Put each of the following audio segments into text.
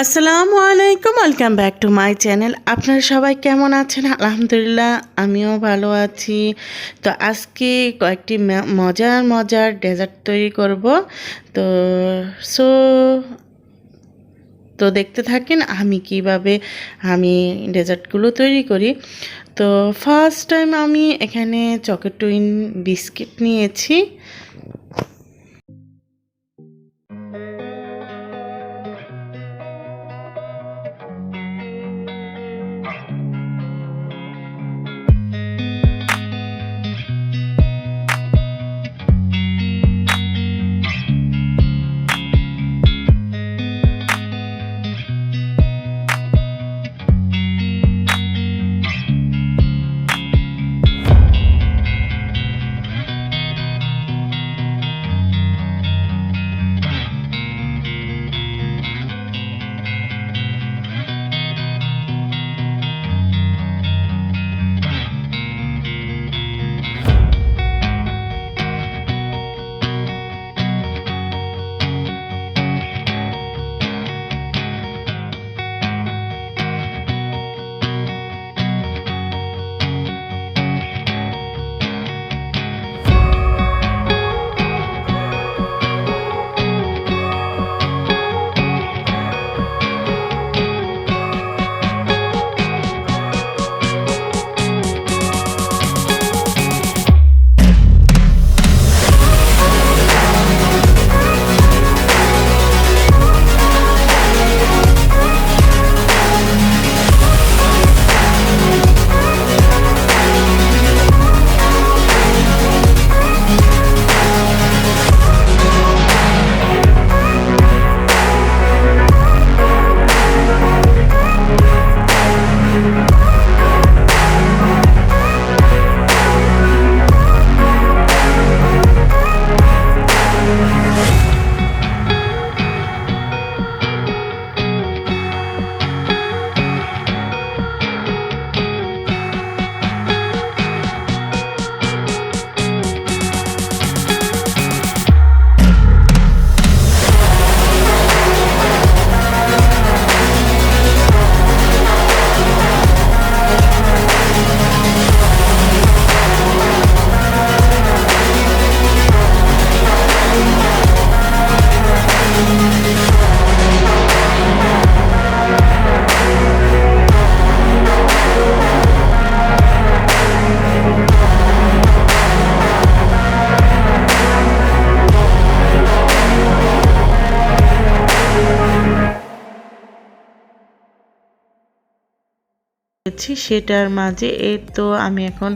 আসসালামু আলাইকুম, welcome back to my channel. আপনারা সবাই কেমন আছেন? আলহামদুলিল্লাহ, আমিও ভালো আছি। তো আজকে কয়েকটি মজার মজার ডেজার্ট তৈরি করব। তো সো তো দেখতে থাকেন আমি ডেজার্টগুলো তৈরি করি। তো ফার্স্ট টাইম আমি এখানে চকোলেট টুইন বিস্কিট নিয়েছি। সেটার মাঝে তো আমি এখন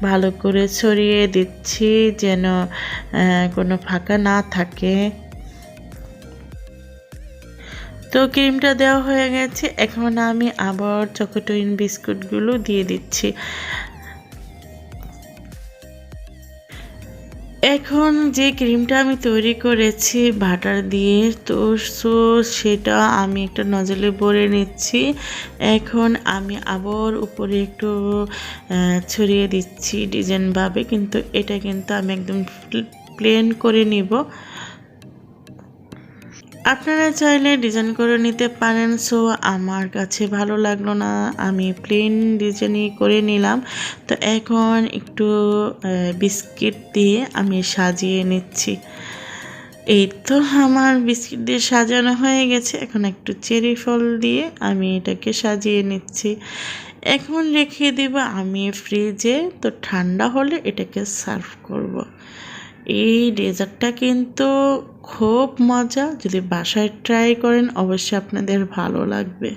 ভালো করে ছড়িয়ে দিচ্ছি যেন কোনো ফাঁকা না থাকে। তো ক্রিমটা দেওয়া হয়ে গেছে, এখন আমি আবার চকোলেট টুইন বিস্কুটগুলো দিয়ে দিচ্ছি। এখন যে ক্রিমটা আমি তৈরি করেছি বাটার দিয়ে, তো সেটা আমি একটা নজলে ভরে নিচ্ছি। এখন আমি আবার উপরে একটু ছড়িয়ে দিচ্ছি ডিজাইনভাবে, কিন্তু এটা কিন্তু আমি একদম প্লেন করে নিব। আপনারা চাইলে ডিজাইন করে নিতে পারেন। সো আমার কাছে ভালো লাগলো না, আমি প্লেন ডিজাইনই করে নিলাম। তো এখন একটু বিস্কিট দিয়ে আমি সাজিয়ে নিচ্ছি। এই তো আমার বিস্কিট দিয়ে সাজানো হয়ে গেছে। এখন একটু চেরি ফল দিয়ে আমি এটাকে সাজিয়ে নিচ্ছি। এখন রেখে দেব আমি ফ্রিজে, তো ঠান্ডা হলে এটাকে সার্ভ করব। এই ডেজার্টটা কিন্তু খুব মজা, যদি বাসায় ট্রাই করেন অবশ্যই আপনাদের ভালো লাগবে।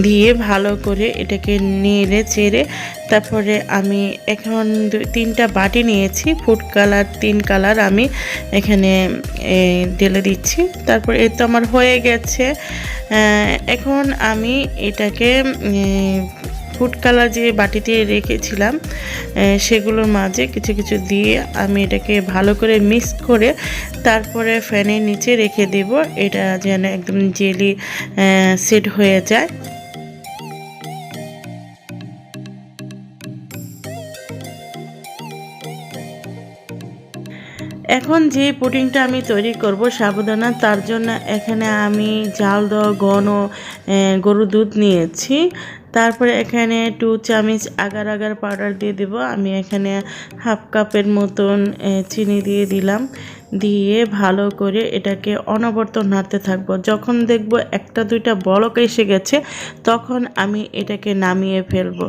দিয়ে ভালো করে এটাকে নেড়ে চেড়ে তারপরে আমি এখন 3টা বাটি নিয়েছি ফুড কালার 3 কালার আমি এখানে ঢেলে দিচ্ছি। তারপর এই তো আমার হয়ে গেছে। এখন আমি এটাকে ফুড কালার যে বাটিতে রেখেছিলাম সেগুলোর মাঝে কিছু কিছু দিয়ে আমি এটাকে ভালো করে মিক্স করে তারপরে ফ্যানের নিচে রেখে দেব, এটা যেন একদম জেলি সেট হয়ে যায়। এখন যে পুডিংটা আমি তৈরি করব সাবুদানা, তার জন্য এখানে আমি জাল দেওয়া ঘন গরুর দুধ নিয়েছি। তারপরে এখানে 2 চামচ আগার আগার পাউডার দিয়ে দেব। আমি এখানে হাফ কাপের মতন চিনি দিয়ে দিলাম। দিয়ে ভালো করে এটাকে অনবরত নাড়তে থাকবো। যখন দেখব 1-2টা বলক এসে গেছে তখন আমি এটাকে নামিয়ে ফেলবো।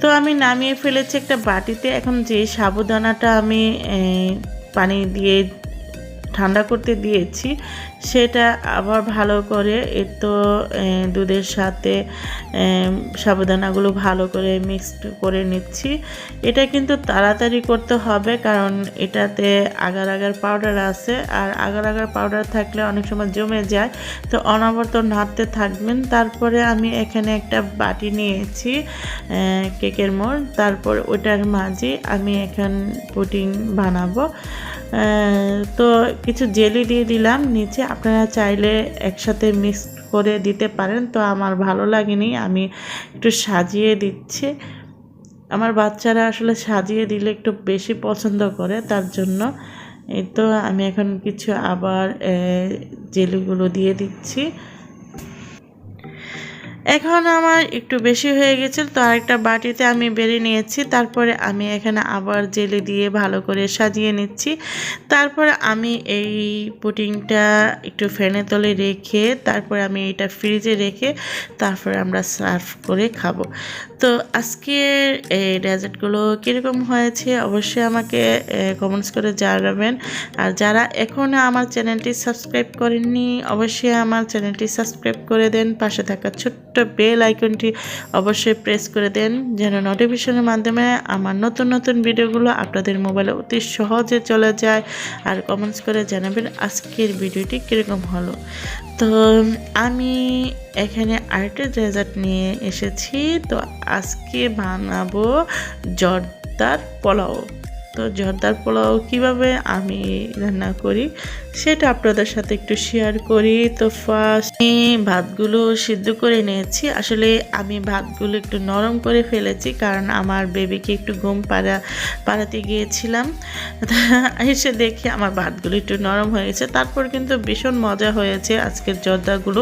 তো আমি নামিয়ে ফেলেছি একটা বাটিতে। এখন যে সাবুদানাটা আমি পানি দিয়ে ঠান্ডা করতে দিয়েছি সেটা আবার ভালো করে তো দুধের সাথে সাবুদানাগুলো ভালো করে মিক্সড করে নিচ্ছি। এটা কিন্তু তাড়াতাড়ি করতে হবে কারণ এটাতে আগার আগার পাউডার আছে, আর আগার আগার পাউডার থাকলে অনেক সময় জমে যায়, তো অনবরত নাড়তে থাকবেন। তারপরে আমি এখানে একটা বাটি নিয়েছি কেকের মোল্ড, তারপর ওটার মাঝে আমি এখন পুডিং বানাবো। তো কিছু জেলি দিয়ে দিলাম নিচে, আপনারা চাইলে একসাথে মিক্স করে দিতে পারেন, তো আমার ভালো লাগেনি, আমি একটু সাজিয়ে দিচ্ছি। আমার বাচ্চারা আসলে সাজিয়ে দিলে একটু বেশি পছন্দ করে, তার জন্য এই তো আমি এখন কিছু আবার জেলিগুলো দিয়ে দিচ্ছি। এখন আমার একটু বেশি হয়ে গেছিল, তো আরেকটা বাটিতে আমি বেড়ে নিয়েছি। তারপরে আমি এখানে আবার জেলি দিয়ে ভালো করে সাজিয়ে নিচ্ছি। তারপরে আমি এই পুডিংটা একটু ফ্যানের তলে রেখে তারপরে আমি এটা ফ্রিজে রেখে তারপরে আমরা সার্ভ করে খাবো। তো আজকের এই ডেজার্টগুলো কীরকম হয়েছে অবশ্যই আমাকে কমেন্টস করে জানাবেন। আর যারা এখনও আমার চ্যানেলটি সাবস্ক্রাইব করেননি অবশ্যই আমার চ্যানেলটি সাবস্ক্রাইব করে দেন, পাশে থাকা ছোট্ট বেল আইকনটি অবশ্যই প্রেস করে দেন যেন নোটিফিকেশনের মাধ্যমে আমার নতুন নতুন ভিডিওগুলো আপনাদের মোবাইলে অতি সহজে চলে যায়। আর কমেন্টস করে জানাবেন আজকের ভিডিওটি কীরকম হলো। তো আমি এখানে আরেকটা ডেজার্ট নিয়ে এসেছি। তো আজকে বানাবো জর্দার পোলাও। তো জর্দার পোলাও কিভাবে আমি রান্না করি সেটা আপনাদের সাথে একটু শেয়ার করি। তো ফার্স্ট আমি ভাতগুলো সিদ্ধ করে নিয়েছি। আসলে আমি ভাতগুলো একটু নরম করে ফেলেছি কারণ আমার বেবিকে একটু ঘুম পাড়াতে গিয়েছিলাম, এসে দেখি আমার ভাতগুলো একটু নরম হয়ে গেছে। তারপর কিন্তু ভীষণ মজা হয়েছে আজকের জর্দাগুলো।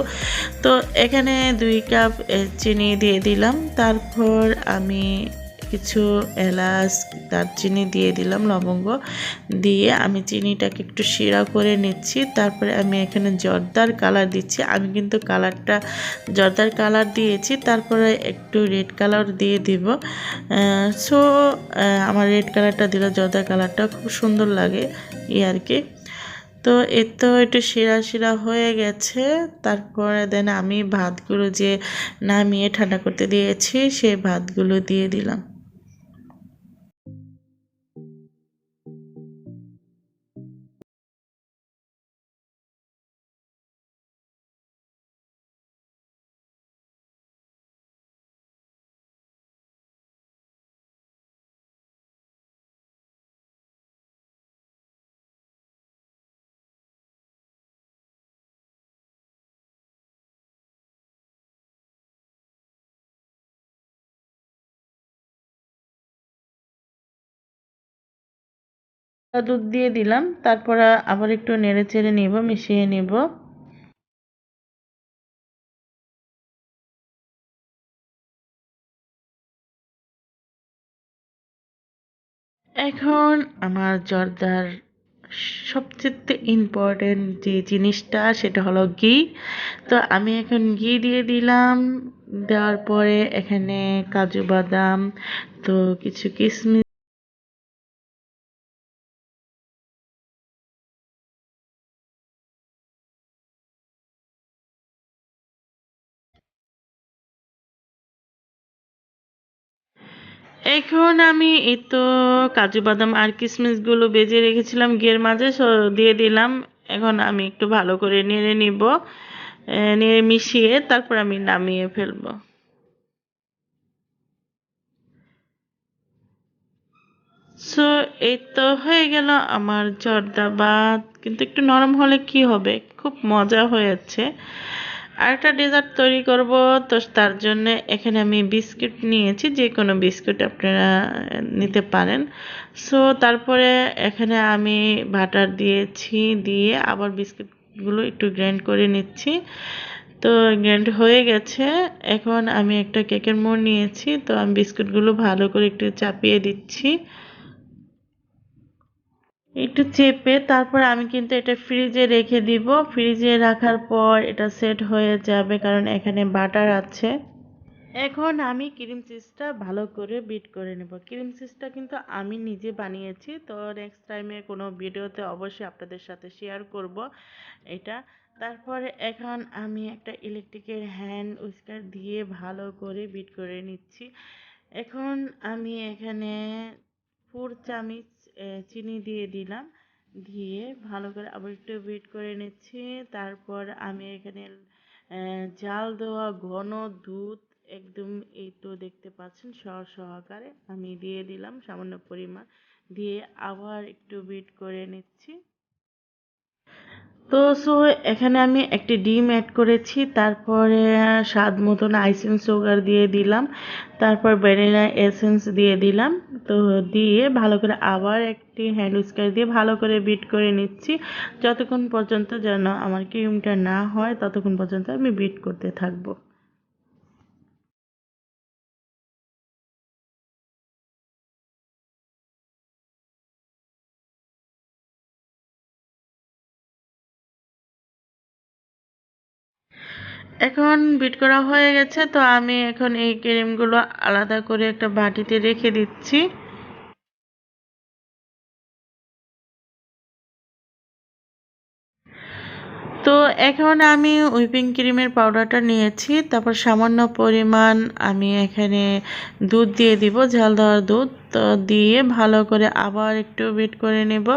তো এখানে 2 কাপ চিনি দিয়ে দিলাম, তারপর আমি কিছু এলাচ দারচিনি দিয়ে দিলাম, লবঙ্গ দিয়ে আমি চিনিটাকে একটু শিরা করে নিচ্ছি। তারপরে আমি এখানে জর্দার কালার দিচ্ছি, আমি কিন্তু কালারটা জর্দার কালার দিয়েছি, তারপরে একটু রেড কালার দিয়ে দিব। সো আমার রেড কালারটা দিলে জর্দার কালারটা খুব সুন্দর লাগে আর কি। তো এর তো একটু শিরা শিরা হয়ে গেছে। তারপরে দেন আমি ভাতগুলো যে নামিয়ে ঠান্ডা করতে দিয়েছি সেই ভাতগুলো দিয়ে দিলাম। দুধ দিয়ে দিলাম, তারপর আবার একটু নেড়ে চেড়ে নিব, মিশিয়ে নিব। এখন আমার জর্দার সবচেয়ে ইম্পর্টেন্ট যে জিনিসটা সেটা হলো ঘি। তো আমি এখন ঘি দিয়ে দিলাম, দেওয়ার পরে এখানে কাজু বাদাম, তো কিছু কিশমিশ এখন আমি এই তো কাজু বাদাম আর কিশমিশগুলো ভেজে রেখেছিলাম ঘিয়ের মাঝে দিয়ে দিলাম। এখন আমি একটু ভালো করে নেড়ে নিব, নেড়ে মিশিয়ে তারপর আমি নামিয়ে ফেলবো। সো এই তো হয়ে গেল আমার জর্দা ভাত। কিন্তু একটু নরম হলে কি হবে, খুব মজা হয়েছে। আরেকটা ডেজার্ট তৈরি করব, তো তার জন্য এখানে আমি বিস্কিট নিয়েছি, যে কোনো বিস্কুট আপনারা নিতে পারেন। সো তারপরে এখানে আমি বাটার দিয়েছি, দিয়ে আবার বিস্কিটগুলো একটু গ্রাইন্ড করে নিচ্ছি। তো গ্রাইন্ড হয়ে গেছে। এখন আমি একটা কেকের মোড় নিয়েছি, তো আমি বিস্কুটগুলো ভালো করে একটু চাপিয়ে দিচ্ছি, একটু চেপে তারপর আমি কিন্তু এটা ফ্রিজে রেখে দিব। ফ্রিজে রাখার পর এটা সেট হয়ে যাবে, কারণ এখানে বাটার আছে। এখন আমি ক্রিম চিজটা ভালো করে বিট করে নেব। ক্রিম চিজটা কিন্তু আমি নিজে বানিয়েছি, তো নেক্সট টাইমে কোনো ভিডিওতে অবশ্যই আপনাদের সাথে শেয়ার করব এটা। তারপরে এখন আমি একটা ইলেকট্রিকের হ্যান্ড উইস্কার দিয়ে ভালো করে বিট করে নিচ্ছি। এখন আমি এখানে 4 চামচ চিনি দিয়ে দিলাম, দিয়ে ভালো করে আবার একটু বিট করে নিচ্ছি। তারপর আমি এখানে জাল দেওয়া ঘন দুধ একদম এই তো দেখতে পাচ্ছেন সহকারে আমি দিয়ে দিলাম সামান্য পরিমাণ, দিয়ে আবার একটু বিট করে নিচ্ছি। তো এখানে আমি একটি ডিম অ্যাড করেছি, তারপরে স্বাদ মতন আইসিং সুগার দিয়ে দিলাম, তারপর ভ্যানিলা এসেন্স দিয়ে দিলাম। তো দিয়ে ভালো করে আবার একটি হ্যান্ড উইস্কার দিয়ে ভালো করে বিট করে নিচ্ছি, যতক্ষণ পর্যন্ত যেন আমার ক্রিমটা না হয় ততক্ষণ পর্যন্ত আমি বিট করতে থাকবো। এখন বিট করা হয়ে গেছে, তো আমি এখন এই ক্রিমগুলো আলাদা করে একটা বাটিতে রেখে দিচ্ছি। তো এখন আমি হুইপিং ক্রিমের পাউডারটা নিয়েছি, তারপর সামান্য পরিমাণ আমি এখানে দুধ দিয়ে দিব, ঝাল দেওয়ার দুধ। তো দিয়ে ভালো করে আবার একটু বিট করে নেব।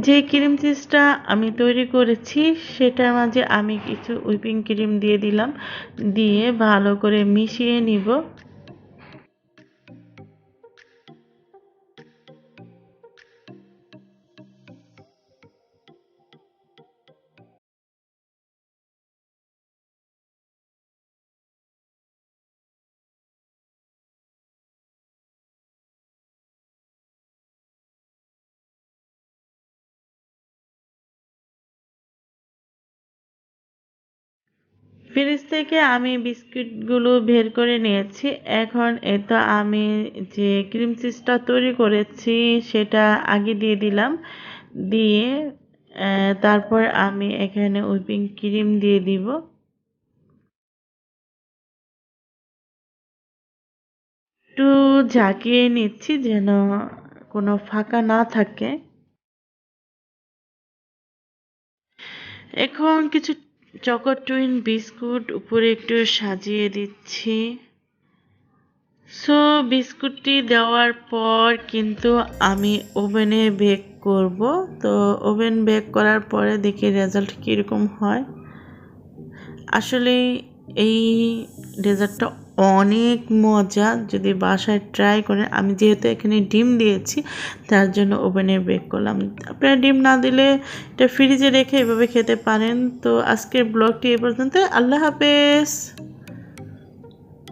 যে ক্রিম চিজটা আমি তৈরি করেছি সেটার মাঝে আমি কিছু হুইপিং ক্রিম দিয়ে দিলাম, দিয়ে ভালো করে মিশিয়ে নিব। ফ্রিজ থেকে আমি বিস্কিটগুলো বের করে নিয়েছি। এখন এটা আমি যে ক্রিম চিজটা তৈরি করেছি সেটা আগে দিয়ে দিলাম, দিয়ে তারপর আমি এখানে হুইপিং ক্রিম দিয়ে দিব। একটু ঝাঁকিয়ে নিচ্ছি যেন কোনো ফাঁকা না থাকে। এখন কিছু চকো টুইন বিস্কুট উপরে একটু সাজিয়ে দিচ্ছি। সো বিস্কুটটি দেওয়ার পর কিন্তু আমি ওভেনে বেক করব। তো ওভেন বেক করার পরে দেখি রেজাল্ট কীরকম হয়। আসলে এই ডেজার্টটা অনেক মজা, যদি বাসায় ট্রাই করেন। আমি যেহেতু এখানে ডিম দিয়েছি তার জন্য ওভেনে বেক করলাম। আপনারা ডিম না দিলে এটা ফ্রিজে রেখে এভাবে খেতে পারেন। তো আজকের ব্লগটি এ পর্যন্ত। আল্লাহ হাফেজ।